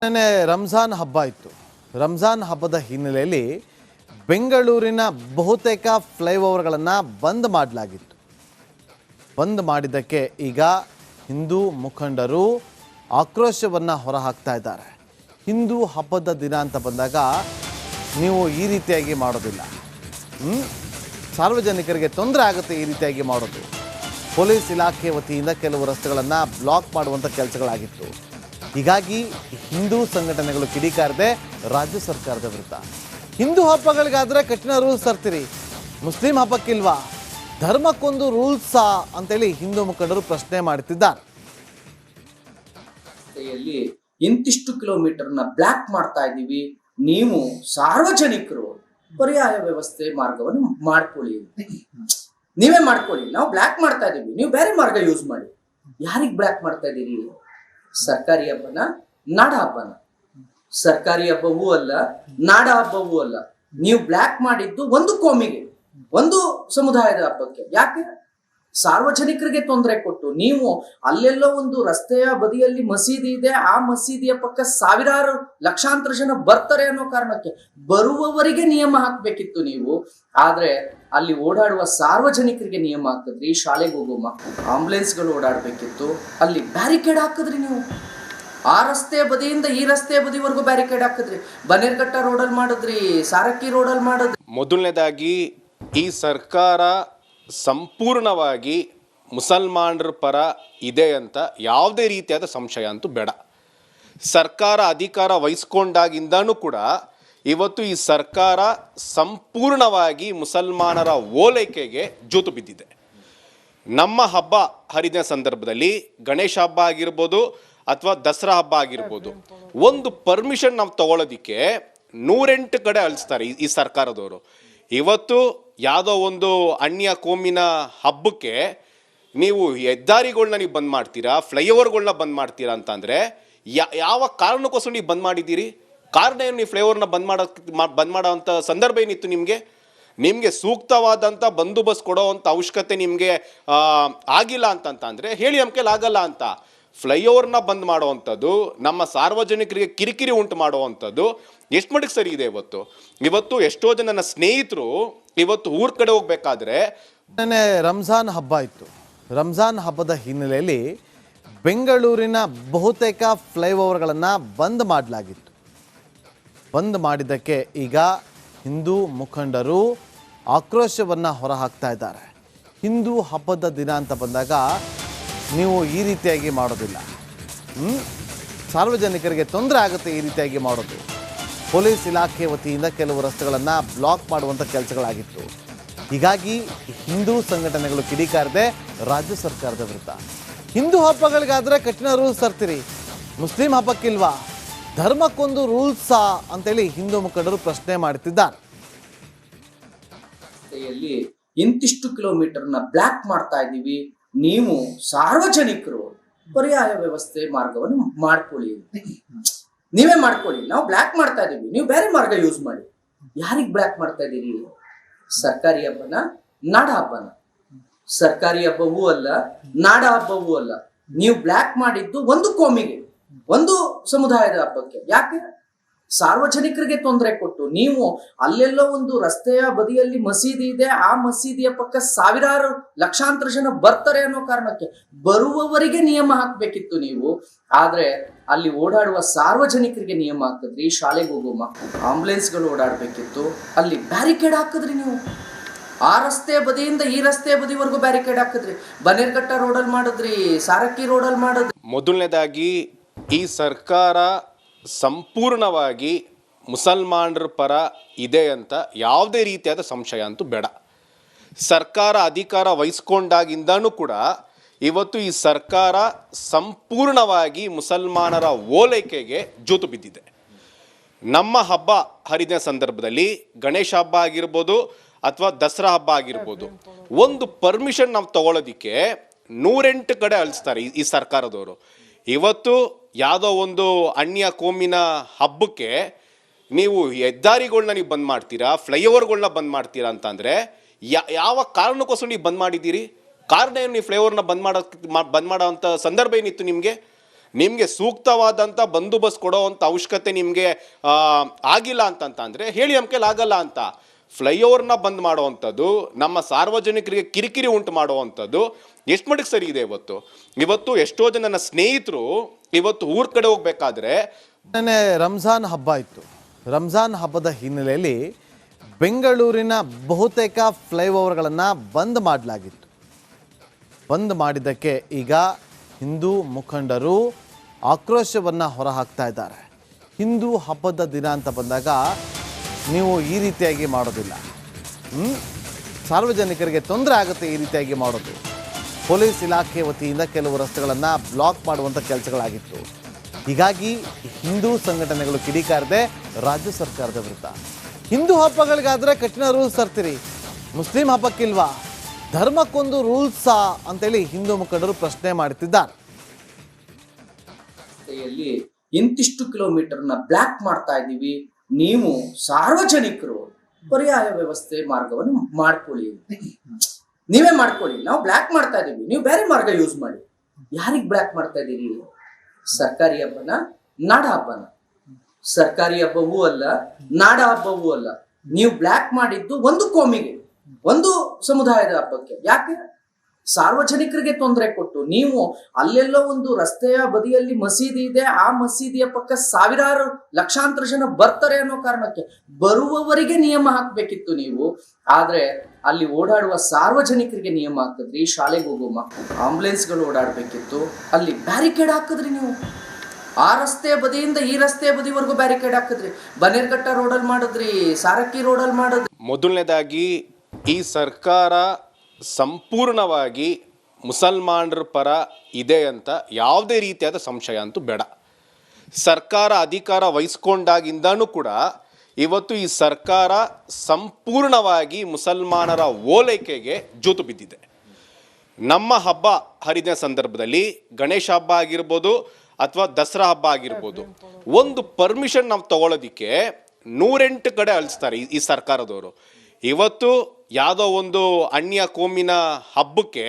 ನೆನ್ನೆ ರಂಜಾನ್ ಹಬ್ಬ ಇತ್ತು. ರಂಜಾನ್ ಹಬ್ಬದ ಹಿನ್ನೆಲೆಯಲ್ಲಿ ಬೆಂಗಳೂರಿನ ಬಹುತೇಕ ಫ್ಲೈಓವರ್ಗಳನ್ನು ಬಂದ್ ಮಾಡಲಾಗಿತ್ತು. ಬಂದ್ ಮಾಡಿದ್ದಕ್ಕೆ ಈಗ ಹಿಂದೂ ಮುಖಂಡರು ಆಕ್ರೋಶವನ್ನು ಹೊರಹಾಕ್ತಾ ಇದ್ದಾರೆ. ಹಿಂದೂ ಹಬ್ಬದ ದಿನ ಅಂತ ಬಂದಾಗ ನೀವು ಈ ರೀತಿಯಾಗಿ ಮಾಡೋದಿಲ್ಲ, ಸಾರ್ವಜನಿಕರಿಗೆ ತೊಂದರೆ ಆಗುತ್ತೆ ಈ ರೀತಿಯಾಗಿ ಮಾಡೋದು. ಪೊಲೀಸ್ ಇಲಾಖೆ ವತಿಯಿಂದ ಕೆಲವು ರಸ್ತೆಗಳನ್ನು ಬ್ಲಾಕ್ ಮಾಡುವಂಥ ಕೆಲಸಗಳಾಗಿತ್ತು. ಹೀಗಾಗಿ ಹಿಂದೂ ಸಂಘಟನೆಗಳು ಕಿಡಿಕಾರದೆ ರಾಜ್ಯ ಸರ್ಕಾರದ ವಿರುದ್ಧ. ಹಿಂದೂ ಹಬ್ಬಗಳಿಗಾದರೆ ಕಠಿಣ ರೂಲ್ಸ್ ತರ್ತೀರಿ, ಮುಸ್ಲಿಂ ಹಬ್ಬಕ್ಕಿಲ್ವಾ, ಧರ್ಮಕ್ಕೊಂದು ರೂಲ್ಸಾ ಅಂತೇಳಿ ಹಿಂದೂ ಮುಖಂಡರು ಪ್ರಶ್ನೆ ಮಾಡುತ್ತಿದ್ದಾರೆ. ಇಂತಿಷ್ಟು ಕಿಲೋಮೀಟರ್ನ ಬ್ಲಾಕ್ ಮಾಡ್ತಾ ಇದ್ದೀವಿ, ನೀವು ಸಾರ್ವಜನಿಕರು ಪರ್ಯಾಯ ವ್ಯವಸ್ಥೆ ಮಾರ್ಗವನ್ನು ಮಾಡ್ಕೊಳ್ಳಿ, ನೀವೇ ಮಾಡ್ಕೊಳ್ಳಿ. ನಾವು ಬ್ಲಾಕ್ ಮಾಡ್ತಾ ಇದೀವಿ, ನೀವು ಬೇರೆ ಮಾರ್ಗ ಯೂಸ್ ಮಾಡಿ. ಯಾರಿಗ್ ಬ್ಲಾಕ್ ಮಾಡ್ತಾ ಇದ್ದೀರಿ? ಸರ್ಕಾರಿ ಹಬ್ಬನ, ನಾಡ ಹಬ್ಬನ? ಸರ್ಕಾರಿ ಹಬ್ಬವೂ ಅಲ್ಲ, ನಾಡ ಹಬ್ಬವೂ ಅಲ್ಲ. ನೀವು ಬ್ಲಾಕ್ ಮಾಡಿದ್ದು ಒಂದು ಕೋಮಿಗೆ, ಒಂದು ಸಮುದಾಯದ ಹಬ್ಬಕ್ಕೆ. ಯಾಕೆ? ಸಾರ್ವಜನಿಕರಿಗೆ ತೊಂದರೆ ಕೊಟ್ಟು ನೀವು ಅಲ್ಲೆಲ್ಲೋ ಒಂದು ರಸ್ತೆಯ ಬದಿಯಲ್ಲಿ ಮಸೀದಿ ಇದೆ, ಆ ಮಸೀದಿಯ ಪಕ್ಕ ಸಾವಿರಾರು ಲಕ್ಷಾಂತರ ಜನ ಬರ್ತಾರೆ ಅನ್ನೋ ಕಾರಣಕ್ಕೆ ಬರುವವರಿಗೆ ನಿಯಮ ಹಾಕ್ಬೇಕಿತ್ತು ನೀವು. ಆದ್ರೆ ಅಲ್ಲಿ ಓಡಾಡುವ ಸಾರ್ವಜನಿಕರಿಗೆ ನಿಯಮ ಹಾಕಿದ್ರಿ. ಶಾಲೆಗೆ ಹೋಗೋ ಮಕ್ಕಳು, ಆಂಬುಲೆನ್ಸ್ಗಳು ಓಡಾಡ್ಬೇಕಿತ್ತು, ಅಲ್ಲಿ ಬ್ಯಾರಿಕೇಡ್ ಹಾಕಿದ್ರಿ ನೀವು. ಆ ರಸ್ತೆ ಬದಿಯಿಂದ ಈ ರಸ್ತೆ ಬದಿವರೆಗೂ ಬ್ಯಾರಿಕೇಡ್ ಹಾಕಿದ್ರಿ. ಬನ್ನೇರ್ಘಟ್ಟ ರೋಡಲ್ಲಿ ಮಾಡಿದ್ರಿ, ಸಾರಕ್ಕಿ ರೋಡಲ್ಲಿ ಮಾಡಿದ್ರಿ. ಮೊದಲನೇದಾಗಿ ಈ ಸರ್ಕಾರ ಸಂಪೂರ್ಣವಾಗಿ ಮುಸಲ್ಮಾನರ ಪರ ಇದೆ ಅಂತ ಯಾವುದೇ ರೀತಿಯಾದ ಸಂಶಯ ಅಂತೂ ಬೇಡ. ಸರ್ಕಾರ ಅಧಿಕಾರ ವಹಿಸ್ಕೊಂಡಾಗಿಂದನೂ ಕೂಡ ಇವತ್ತು ಈ ಸರ್ಕಾರ ಸಂಪೂರ್ಣವಾಗಿ ಮುಸಲ್ಮಾನರ ಓಲೈಕೆಗೆ ಜೋತು ಬಿದ್ದಿದೆ. ನಮ್ಮ ಹಬ್ಬ ಹರಿದಿನ ಸಂದರ್ಭದಲ್ಲಿ ಗಣೇಶ ಹಬ್ಬ ಆಗಿರ್ಬೋದು ಅಥವಾ ದಸರಾ ಹಬ್ಬ ಆಗಿರ್ಬೋದು, ಒಂದು ಪರ್ಮಿಷನ್ ನಾವು ತಗೊಳ್ಳೋದಿಕ್ಕೆ 108 ಕಡೆ ಅಳಿಸ್ತಾರೆ ಈ ಸರ್ಕಾರದವರು. ಇವತ್ತು ಯಾವುದೋ ಒಂದು ಅನ್ಯ ಕೋಮಿನ ಹಬ್ಬಕ್ಕೆ ನೀವು ಹೆದ್ದಾರಿಗಳನ್ನ ನೀವು ಬಂದ್ ಮಾಡ್ತೀರಾ, ಫ್ಲೈಓವರ್ಗಳನ್ನ ಬಂದ್ ಮಾಡ್ತೀರಾ ಅಂತಂದರೆ ಯಾವ ಕಾರಣಕ್ಕೋಸ್ಕರ ನೀವು ಬಂದ್ ಮಾಡಿದ್ದೀರಿ? ಕಾರಣ ಏನು? ನೀವು ಫ್ಲೈಓವರ್ನ ಬಂದ್ ಮಾಡೋವಂಥ ಸಂದರ್ಭ ಏನಿತ್ತು ನಿಮಗೆ ಸೂಕ್ತವಾದಂಥ ಬಂದೋಬಸ್ತ್ ಕೊಡೋವಂಥ ಅವಶ್ಯಕತೆ ನಿಮಗೆ ಆಗಿಲ್ಲ ಅಂತಂತಂದರೆ ಹೇಳಿ, ನಮ್ಮ ಕೈಲಿ ಆಗಲ್ಲ ಅಂತ. ಫ್ಲೈಓವರ್ನ ಬಂದ್ ಮಾಡುವಂಥದ್ದು, ನಮ್ಮ ಸಾರ್ವಜನಿಕರಿಗೆ ಕಿರಿಕಿರಿ ಉಂಟು ಮಾಡುವಂಥದ್ದು ಎಷ್ಟು ಮಟ್ಟಿಗೆ ಸರಿ ಇದೆ? ಇವತ್ತು ಎಷ್ಟೋ ಜನ ನನ್ನ ಸ್ನೇಹಿತರು ಇವತ್ತು ಊರ ಕಡೆ ಹೋಗ್ಬೇಕಾದ್ರೆ ನೆನ್ನೆ ರಂಜಾನ್ ಹಬ್ಬ ಇತ್ತು. ರಂಜಾನ್ ಹಬ್ಬದ ಹಿನ್ನೆಲೆಯಲ್ಲಿ ಬೆಂಗಳೂರಿನ ಬಹುತೇಕ ಫ್ಲೈಓವರ್ಗಳನ್ನು ಬಂದ್ ಮಾಡಲಾಗಿತ್ತು. ಬಂದ್ ಮಾಡಿದ್ದಕ್ಕೆ ಈಗ ಹಿಂದೂ ಮುಖಂಡರು ಆಕ್ರೋಶವನ್ನು ಹೊರಹಾಕ್ತಾ ಇದ್ದಾರೆ. ಹಿಂದೂ ಹಬ್ಬದ ದಿನ ಅಂತ ಬಂದಾಗ ನೀವು ಈ ರೀತಿಯಾಗಿ ಮಾಡೋದಿಲ್ಲ, ಸಾರ್ವಜನಿಕರಿಗೆ ತೊಂದರೆ ಆಗುತ್ತೆ ಈ ರೀತಿಯಾಗಿ ಮಾಡೋದು. ಪೊಲೀಸ್ ಇಲಾಖೆ ವತಿಯಿಂದ ಕೆಲವು ರಸ್ತೆಗಳನ್ನು ಬ್ಲಾಕ್ ಮಾಡುವಂಥ ಕೆಲಸಗಳಾಗಿತ್ತು. ಹೀಗಾಗಿ ಹಿಂದೂ ಸಂಘಟನೆಗಳು ಕಿಡಿಕಾರದೆ ರಾಜ್ಯ ಸರ್ಕಾರದ ವಿರುದ್ಧ. ಹಿಂದೂ ಹಬ್ಬಗಳಿಗಾದರೆ ಕಠಿಣ ರೂಲ್ಸ್ ತರ್ತೀರಿ, ಮುಸ್ಲಿಂ ಹಬ್ಬಕ್ಕಿಲ್ವಾ, ಧರ್ಮಕ್ಕೊಂದು ರೂಲ್ಸಾ ಅಂತೇಳಿ ಹಿಂದೂ ಮುಖಂಡರು ಪ್ರಶ್ನೆ ಮಾಡುತ್ತಿದ್ದಾರೆ. ಇಂತಿಷ್ಟು ಕಿಲೋಮೀಟರ್ನ ಬ್ಲಾಕ್ ಮಾಡ್ತಾ ಇದ್ದೀವಿ, ನೀವು ಸಾರ್ವಜನಿಕರು ಪರ್ಯಾಯ ವ್ಯವಸ್ಥೆ ಮಾರ್ಗವನ್ನು ಮಾಡ್ಕೊಳ್ಳಿ, ನೀವೇ ಮಾಡ್ಕೊಳ್ಳಿ. ನಾವು ಬ್ಲಾಕ್ ಮಾಡ್ತಾ ಇದೀವಿ, ನೀವು ಬೇರೆ ಮಾರ್ಗ ಯೂಸ್ ಮಾಡಿ. ಯಾರಿಗ್ ಬ್ಲಾಕ್ ಮಾಡ್ತಾ ಇದ್ದೀರಿ? ಸರ್ಕಾರಿ ಹಬ್ಬನ, ನಾಡ ಹಬ್ಬನ? ಸರ್ಕಾರಿ ಹಬ್ಬವೂ ಅಲ್ಲ, ನಾಡ ಹಬ್ಬವೂ ಅಲ್ಲ. ನೀವು ಬ್ಲಾಕ್ ಮಾಡಿದ್ದು ಒಂದು ಕೋಮಿಗೆ, ಒಂದು ಸಮುದಾಯದ ಹಬ್ಬಕ್ಕೆ. ಯಾಕೆ? ಸಾರ್ವಜನಿಕರಿಗೆ ತೊಂದರೆ ಕೊಟ್ಟು ನೀವು ಅಲ್ಲೆಲ್ಲೋ ಒಂದು ರಸ್ತೆಯ ಬದಿಯಲ್ಲಿ ಮಸೀದಿ ಇದೆ, ಆ ಮಸೀದಿಯ ಪಕ್ಕ ಸಾವಿರಾರು ಲಕ್ಷಾಂತರ ಜನ ಬರ್ತಾರೆ ಅನ್ನೋ ಕಾರಣಕ್ಕೆ ಬರುವವರಿಗೆ ನಿಯಮ ಹಾಕ್ಬೇಕಿತ್ತು ನೀವು. ಆದ್ರೆ ಅಲ್ಲಿ ಓಡಾಡುವ ಸಾರ್ವಜನಿಕರಿಗೆ ನಿಯಮ ಹಾಕಿದ್ರಿ. ಶಾಲೆಗೆ ಹೋಗೋ ಮಕ್ಕಳು, ಆಂಬುಲೆನ್ಸ್ಗಳು ಓಡಾಡ್ಬೇಕಿತ್ತು, ಅಲ್ಲಿ ಬ್ಯಾರಿಕೇಡ್ ಹಾಕಿದ್ರಿ ನೀವು. ಆ ರಸ್ತೆ ಬದಿಯಿಂದ ಈ ರಸ್ತೆ ಬದಿವರೆಗೂ ಬ್ಯಾರಿಕೇಡ್ ಹಾಕಿದ್ರಿ. ಬನ್ನೇರ್ಘಟ್ಟ ರೋಡಲ್ಲಿ ಮಾಡಿದ್ರಿ, ಸಾರಕ್ಕಿ ರೋಡಲ್ಲಿ ಮಾಡಿದ್ರಿ. ಮೊದಲನೇದಾಗಿ ಈ ಸರ್ಕಾರ ಸಂಪೂರ್ಣವಾಗಿ ಮುಸಲ್ಮಾನರ ಪರ ಇದೆ ಅಂತ ಯಾವುದೇ ರೀತಿಯಾದ ಸಂಶಯ ಅಂತೂ ಬೇಡ. ಸರ್ಕಾರ ಅಧಿಕಾರ ವಹಿಸ್ಕೊಂಡಾಗಿಂದನೂ ಕೂಡ ಇವತ್ತು ಈ ಸರ್ಕಾರ ಸಂಪೂರ್ಣವಾಗಿ ಮುಸಲ್ಮಾನರ ಓಲೈಕೆಗೆ ಜೋತು ಬಿದ್ದಿದೆ. ನಮ್ಮ ಹಬ್ಬ ಹರಿದಿನ ಸಂದರ್ಭದಲ್ಲಿ ಗಣೇಶ ಹಬ್ಬ ಆಗಿರ್ಬೋದು ಅಥವಾ ದಸರಾ ಹಬ್ಬ ಆಗಿರ್ಬೋದು, ಒಂದು ಪರ್ಮಿಷನ್ ನಾವು ತಗೊಳ್ಳೋದಿಕ್ಕೆ 108 ಕಡೆ ಅಳಿಸ್ತಾರೆ ಈ ಸರ್ಕಾರದವರು. ಇವತ್ತು ಯಾವುದೋ ಒಂದು ಅನ್ಯ ಕೋಮಿನ ಹಬ್ಬಕ್ಕೆ ನೀವು ಹೆದ್ದಾರಿಗಳನ್ನ ನೀವು ಬಂದ್ ಮಾಡ್ತೀರಾ, ಫ್ಲೈಓವರ್ಗಳನ್ನ ಬಂದ್ ಮಾಡ್ತೀರಾ ಅಂತಂದರೆ ಯಾವ ಕಾರಣಕ್ಕೋಸ್ಕರ ನೀವು ಬಂದ್ ಮಾಡಿದ್ದೀರಿ? ಕಾರಣ ಏನು? ನೀವು ಫ್ಲೈಓವರ್ನ ಬಂದ್ ಮಾಡೋವಂಥ ಸಂದರ್ಭ ಏನಿತ್ತು ನಿಮಗೆ ಸೂಕ್ತವಾದಂಥ ಬಂದೋಬಸ್ತ್ ಕೊಡೋವಂಥ ಅವಶ್ಯಕತೆ ನಿಮಗೆ ಆಗಿಲ್ಲ ಅಂತಂತಂದರೆ ಹೇಳಿ ನಮ್ಮ ಕೈಲಿ ಆಗಲ್ಲ ಅಂತ. ಫ್ಲೈಓವರ್ನ ಬಂದ್ ಮಾಡುವಂಥದ್ದು, ನಮ್ಮ ಸಾರ್ವಜನಿಕರಿಗೆ ಕಿರಿಕಿರಿ ಉಂಟು ಮಾಡುವಂಥದ್ದು ಎಷ್ಟು ಮಟ್ಟಿಗೆ ಸರಿ ಇದೆ? ಇವತ್ತು ಎಷ್ಟೋ ಜನ ನನ್ನ ಸ್ನೇಹಿತರು ಇವತ್ತು ಊರ ಕಡೆ ಹೋಗ್ಬೇಕಾದ್ರೆ ನೆನ್ನೆ ರಂಜಾನ್ ಹಬ್ಬ ಇತ್ತು. ರಂಜಾನ್ ಹಬ್ಬದ ಹಿನ್ನೆಲೆಯಲ್ಲಿ ಬೆಂಗಳೂರಿನ ಬಹುತೇಕ ಫ್ಲೈಓವರ್ಗಳನ್ನು ಬಂದ್ ಮಾಡಲಾಗಿತ್ತು. ಬಂದ್ ಮಾಡಿದ್ದಕ್ಕೆ ಈಗ ಹಿಂದೂ ಮುಖಂಡರು ಆಕ್ರೋಶವನ್ನು ಹೊರಹಾಕ್ತಾ ಇದ್ದಾರೆ. ಹಿಂದೂ ಹಬ್ಬದ ದಿನ ಅಂತ ಬಂದಾಗ ನೀವು ಈ ರೀತಿಯಾಗಿ ಮಾಡೋದಿಲ್ಲ, ಸಾರ್ವಜನಿಕರಿಗೆ ತೊಂದರೆ ಆಗುತ್ತೆ ಈ ರೀತಿಯಾಗಿ ಮಾಡೋದು. ಪೊಲೀಸ್ ಇಲಾಖೆ ವತಿಯಿಂದ ಕೆಲವು ರಸ್ತೆಗಳನ್ನು ಬ್ಲಾಕ್ ಮಾಡುವಂಥ ಕೆಲಸಗಳಾಗಿತ್ತು. ಹೀಗಾಗಿ ಹಿಂದೂ ಸಂಘಟನೆಗಳು ಕಿಡಿಕಾರದೆ ರಾಜ್ಯ ಸರ್ಕಾರದ ವಿರುದ್ಧ. ಹಿಂದೂ ಹಬ್ಬಗಳಿಗಾದರೆ ಕಠಿಣ ರೂಲ್ಸ್ ತರ್ತೀರಿ, ಮುಸ್ಲಿಂ ಹಬ್ಬಕ್ಕಿಲ್ವಾ? ಧರ್ಮಕ್ಕೊಂದು ರೂಲ್ಸಾ ಅಂತೇಳಿ ಹಿಂದೂ ಮುಖಂಡರು ಪ್ರಶ್ನೆ ಮಾಡುತ್ತಿದ್ದಾರೆ. ಇಂತಿಷ್ಟು ಕಿಲೋಮೀಟರ್ನ ಬ್ಲಾಕ್ ಮಾಡ್ತಾ ಇದ್ದೀವಿ, ನೀವು ಸಾರ್ವಜನಿಕರು ಪರ್ಯಾಯ ವ್ಯವಸ್ಥೆ ಮಾರ್ಗವನ್ನು ಮಾಡ್ಕೊಳ್ಳಿ. ನೀವೇ ಮಾಡ್ಕೊಳ್ಳಿ, ನಾವು ಬ್ಲಾಕ್ ಮಾಡ್ತಾ ಇದೀವಿ, ನೀವು ಬೇರೆ ಮಾರ್ಗ ಯೂಸ್ ಮಾಡಿ. ಯಾರಿಗ್ ಬ್ಲಾಕ್ ಮಾಡ್ತಾ ಇದ್ದೀರಿ? ಸರ್ಕಾರಿ ಹಬ್ಬನ, ನಾಡ ಹಬ್ಬನ? ಸರ್ಕಾರಿ ಹಬ್ಬವೂ ಅಲ್ಲ, ನಾಡ ಹಬ್ಬವೂ ಅಲ್ಲ. ನೀವು ಬ್ಲಾಕ್ ಮಾಡಿದ್ದು ಒಂದು ಕೋಮಿಗೆ, ಒಂದು ಸಮುದಾಯದ ಹಬ್ಬಕ್ಕೆ. ಯಾಕೆ? ಸಾರ್ವಜನಿಕರಿಗೆ ತೊಂದರೆ ಕೊಟ್ಟು ನೀವು ಅಲ್ಲೆಲ್ಲೋ ಒಂದು ರಸ್ತೆಯ ಬದಿಯಲ್ಲಿ ಮಸೀದಿ ಇದೆ, ಆ ಮಸೀದಿಯ ಪಕ್ಕ ಸಾವಿರಾರು ಲಕ್ಷಾಂತರ ಜನ ಬರ್ತಾರೆ ಅನ್ನೋ ಕಾರಣಕ್ಕೆ ಬರುವವರಿಗೆ ನಿಯಮ ಹಾಕ್ಬೇಕಿತ್ತು ನೀವು. ಆದ್ರೆ ಅಲ್ಲಿ ಓಡಾಡುವ ಸಾರ್ವಜನಿಕರಿಗೆ ನಿಯಮ ಹಾಕಿದ್ರಿ. ಶಾಲೆಗೆ ಹೋಗೋ ಮಕ್ಕಳು, ಆಂಬುಲೆನ್ಸ್ಗಳು ಓಡಾಡ್ಬೇಕಿತ್ತು, ಅಲ್ಲಿ ಬ್ಯಾರಿಕೇಡ್ ಹಾಕಿದ್ರಿ ನೀವು. ಆ ರಸ್ತೆಯ ಬದಿಯಿಂದ ಈ ರಸ್ತೆಯ ಬದಿವರೆಗೂ ಬ್ಯಾರಿಕೇಡ್ ಹಾಕಿದ್ರಿ. ಬನ್ನೇರ್ಘಟ್ಟ ರೋಡಲ್ಲಿ ಮಾಡಿದ್ರಿ, ಸಾರಕ್ಕಿ ರೋಡಲ್ಲಿ ಮಾಡಿದ್ರಿ. ಮೊದಲನೇದಾಗಿ ಈ ಸರ್ಕಾರ ಸಂಪೂರ್ಣವಾಗಿ ಮುಸಲ್ಮಾನರ ಪರ ಇದೆ ಅಂತ ಯಾವುದೇ ರೀತಿಯಾದ ಸಂಶಯ ಅಂತೂ ಬೇಡ. ಸರ್ಕಾರ ಅಧಿಕಾರ ವಹಿಸ್ಕೊಂಡಾಗಿಂದನೂ ಕೂಡ ಇವತ್ತು ಈ ಸರ್ಕಾರ ಸಂಪೂರ್ಣವಾಗಿ ಮುಸಲ್ಮಾನರ ಓಲೈಕೆಗೆ ಜೋತು ಬಿದ್ದಿದೆ. ನಮ್ಮ ಹಬ್ಬ ಹರಿದಿನ ಸಂದರ್ಭದಲ್ಲಿ ಗಣೇಶ ಹಬ್ಬ ಆಗಿರ್ಬೋದು ಅಥವಾ ದಸರಾ ಹಬ್ಬ ಆಗಿರ್ಬೋದು, ಒಂದು ಪರ್ಮಿಷನ್ ನಾವು ತಗೊಳ್ಳೋದಿಕ್ಕೆ 108 ಕಡೆ ಅಳಿಸ್ತಾರೆ ಈ ಸರ್ಕಾರದವರು. ಇವತ್ತು ಯಾವುದೋ ಒಂದು ಅನ್ಯ ಕೋಮಿನ ಹಬ್ಬಕ್ಕೆ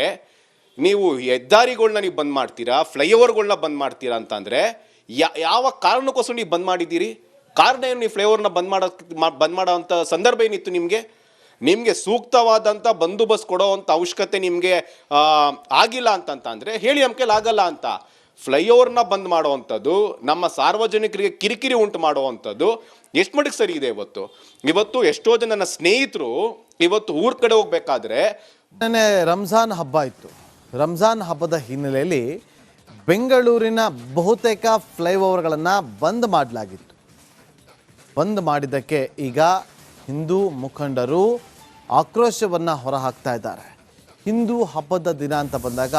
ನೀವು ಹೆದ್ದಾರಿಗಳನ್ನ ನೀವು ಬಂದ್ ಮಾಡ್ತೀರಾ, ಫ್ಲೈಓವರ್ಗಳನ್ನ ಬಂದ್ ಮಾಡ್ತೀರಾ ಅಂತಂದರೆ ಯಾವ ಕಾರಣಕ್ಕೋಸ್ಕರ ನೀವು ಬಂದ್ ಮಾಡಿದ್ದೀರಿ? ಕಾರಣ ಏನು? ನೀವು ಫ್ಲೈಓವರ್ನ ಬಂದ್ ಮಾಡೋವಂಥ ಸಂದರ್ಭ ಏನಿತ್ತು? ನಿಮಗೆ ಸೂಕ್ತವಾದಂಥ ಬಂದೋಬಸ್ತ್ ಕೊಡೋವಂಥ ಅವಶ್ಯಕತೆ ನಿಮಗೆ ಆಗಿಲ್ಲ ಅಂತಂತಂದರೆ ಹೇಳಿ ನಮ್ಮ ಕೈಲಿ ಆಗಲ್ಲ ಅಂತ. ಫ್ಲೈಓವರ್ನ ಬಂದ್ ಮಾಡುವಂಥದ್ದು, ನಮ್ಮ ಸಾರ್ವಜನಿಕರಿಗೆ ಕಿರಿಕಿರಿ ಉಂಟು ಮಾಡುವಂಥದ್ದು ಎಷ್ಟು ಮಟ್ಟಿಗೆ ಸರಿ ಇದೆ? ಇವತ್ತು ಎಷ್ಟೋ ಜನ ನನ್ನ ಸ್ನೇಹಿತರು ಇವತ್ತು ಊರ ಕಡೆ ಹೋಗ್ಬೇಕಾದ್ರೆ ನೆನ್ನೆ ರಂಜಾನ್ ಹಬ್ಬ ಇತ್ತು. ರಂಜಾನ್ ಹಬ್ಬದ ಹಿನ್ನೆಲೆಯಲ್ಲಿ ಬೆಂಗಳೂರಿನ ಬಹುತೇಕ ಫ್ಲೈಓವರ್ಗಳನ್ನು ಬಂದ್ ಮಾಡಲಾಗಿತ್ತು. ಬಂದ್ ಮಾಡಿದ್ದಕ್ಕೆ ಈಗ ಹಿಂದೂ ಮುಖಂಡರು ಆಕ್ರೋಶವನ್ನು ಹೊರಹಾಕ್ತಾ ಇದ್ದಾರೆ. ಹಿಂದೂ ಹಬ್ಬದ ದಿನ ಅಂತ ಬಂದಾಗ